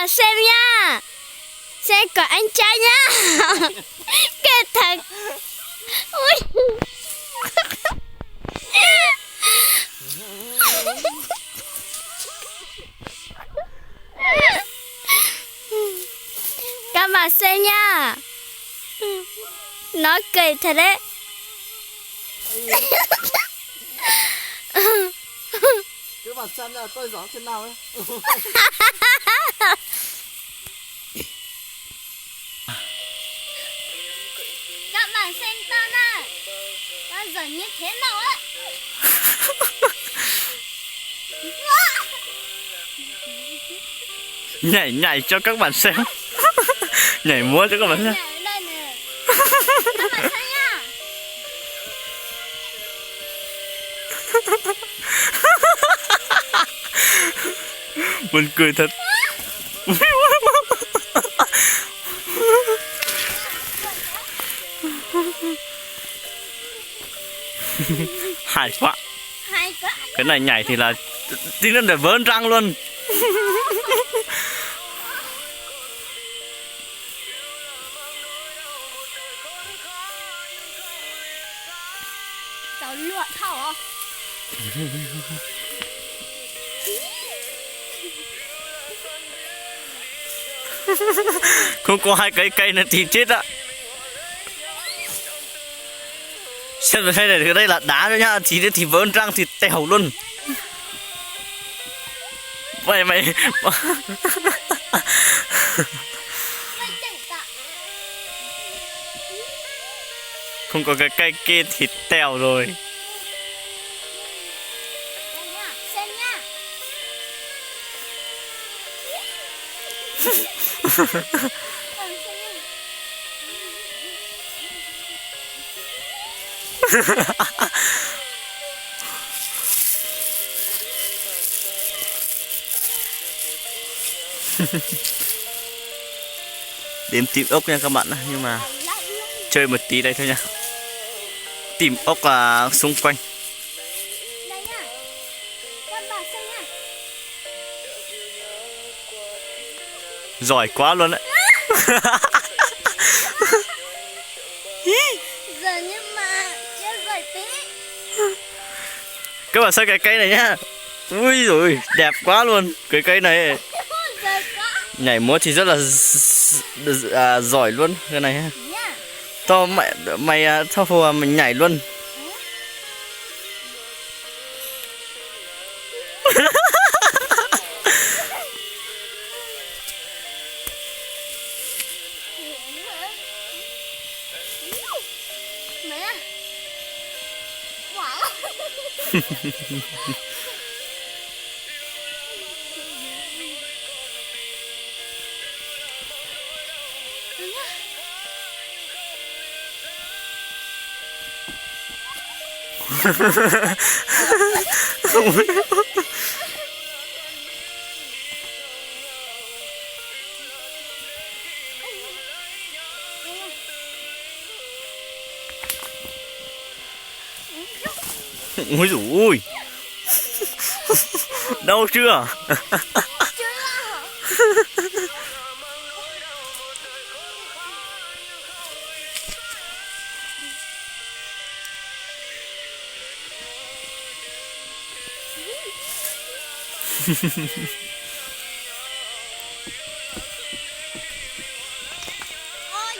bạn xem nha. Xem của anh trai nhá. Kết thật. Ui. Các bạn xem nha. Nó cười thật đấy. Các bạn xem là tôi giỏi thế nào ấy. Các bạn xem tao nè. Tao giỏi như thế nào á. Nhảy nhảy cho các bạn xem. Nhảy múa cho các bạn xem. Đây nè. Các bạn xem nha. Buồn cười thật. Hay quá. Hay quá. Cái này nhảy thì là tính lên để vớn răng luôn. Cháu lựa thảo không? Không có hai cái cây này thì chết ạ. Xem đây này, cái đây là đá thôi nhá, thì vớn răng thì tèo luôn. Mày không có cái cây kia thì tèo rồi. Xem nha. Đến tìm ốc nha các bạn, nhưng mà chơi một tí đây thôi nha. Tìm ốc là xung quanh. Đây nha. Các bạn xem nha. Giỏi quá luôn đấy. Giờ nhưng mà chưa giỏi tí. Các bạn xem cái cây này nhá. Ui rồi đẹp quá luôn. Cái cây này Giỏi quá. nhảy múa thì rất là giỏi luôn cái này ha. Nha. To mày thao phù mình nhảy luôn. Mẹ. Wow. Ui dồi ôi. Đau chưa? Ôi,